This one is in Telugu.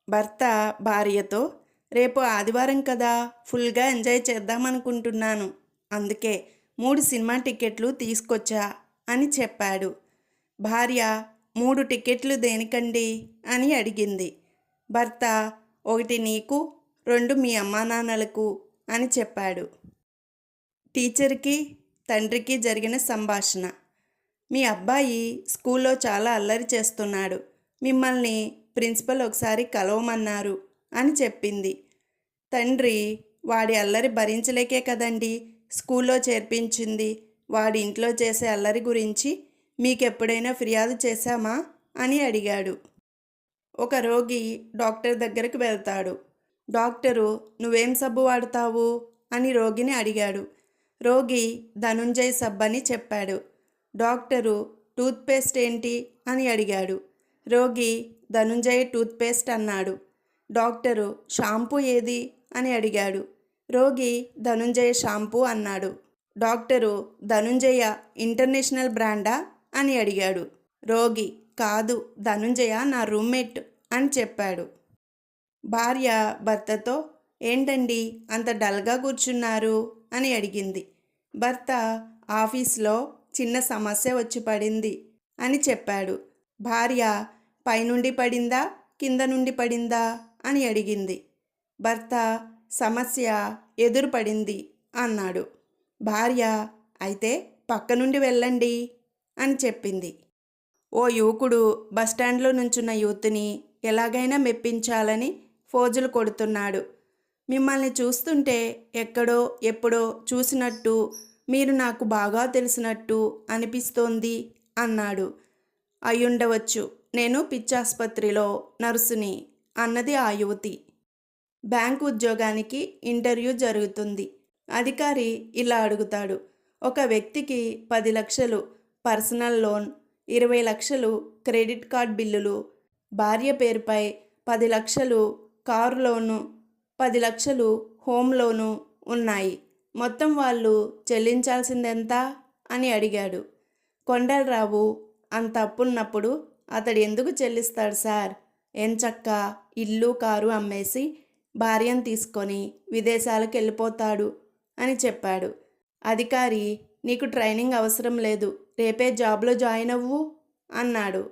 భర్త భార్యతో, రేపు ఆదివారం కదా, ఫుల్గా ఎంజాయ్ చేద్దామనుకుంటున్నాను, అందుకే 3 సినిమా టికెట్లు తీసుకొచ్చా అని చెప్పాడు. భార్య 3 టికెట్లు దేనికండి అని అడిగింది. భర్త 1 నీకు, 2 మీ అమ్మానాన్నలకు అని చెప్పాడు. టీచర్కి తండ్రికి జరిగిన సంభాషణ. మీ అబ్బాయి స్కూల్లో చాలా అల్లరి చేస్తున్నాడు, మిమ్మల్ని ప్రిన్సిపల్ ఒకసారి కలవమన్నారు అని చెప్పింది. తండ్రి, వాడి అల్లరి భరించలేకే కదండి స్కూల్లో చేర్పించింది, వాడి ఇంట్లో చేసే అల్లరి గురించి మీకెప్పుడైనా ఫిర్యాదు చేశామా అని అడిగాడు. ఒక రోగి డాక్టర్ దగ్గరికి వెళ్తాడు. డాక్టరు, నువ్వేం సబ్బు వాడతావు అని రోగిని అడిగాడు. రోగి ధనుంజయ్ సబ్ అని చెప్పాడు. డాక్టరు, టూత్పేస్ట్ ఏంటి అని అడిగాడు. రోగి ధనుంజయ్ టూత్పేస్ట్ అన్నాడు. డాక్టరు, షాంపూ ఏది అని అడిగాడు. రోగి ధనుంజయ షాంపూ అన్నాడు. డాక్టరు, ధనుంజయ ఇంటర్నేషనల్ బ్రాండా అని అడిగాడు. రోగి, కాదు, ధనుంజయ నా రూమ్మేట్ అని చెప్పాడు. భార్య భర్తతో, ఏంటండి అంత డల్గా కూర్చున్నారు అని అడిగింది. భర్త, ఆఫీస్లో చిన్న సమస్య వచ్చి పడింది అని చెప్పాడు. భార్య, పైనుండి పడిందా కింద నుండి పడిందా అని అడిగింది. భర్త, సమస్య ఎదురు పడింది అన్నాడు. భార్య, అయితే పక్క నుండి వెళ్ళండి అని చెప్పింది. ఓ యువకుడు బస్టాండ్లో నుంచున్న యూత్ని ఎలాగైనా మెప్పించాలని ఫోజులు కొడుతున్నాడు. మిమ్మల్ని చూస్తుంటే ఎక్కడో ఎప్పుడో చూసినట్టు, మీరు నాకు బాగా తెలిసినట్టు అనిపిస్తోంది అన్నాడు. అయ్యుండవచ్చు, నేను పిచ్చాసుపత్రిలో నర్సుని అన్నది ఆ యువతి. బ్యాంకు ఉద్యోగానికి ఇంటర్వ్యూ జరుగుతుంది. అధికారి ఇలా అడుగుతాడు. ఒక వ్యక్తికి 10 లక్షలు పర్సనల్ లోన్, 20 లక్షలు క్రెడిట్ కార్డ్ బిల్లులు, భార్య పేరుపై 10 లక్షలు కారు లోను, 10 లక్షలు హోమ్ లోను ఉన్నాయి. మొత్తం వాళ్ళు చెల్లించాల్సిందెంత అని అడిగాడు. కొండలరావు, అంత అప్పున్నప్పుడు అతడు ఎందుకు చెల్లిస్తాడు సార్? ఎంచక్కా ఇల్లు కారు అమ్మేసి భార్యను తీసుకొని విదేశాలకు వెళ్ళిపోతాడు అని చెప్పాడు. అధికారి, నీకు ట్రైనింగ్ అవసరం లేదు, రేపే జాబ్లో జాయిన్ అవ్వు అన్నాడు.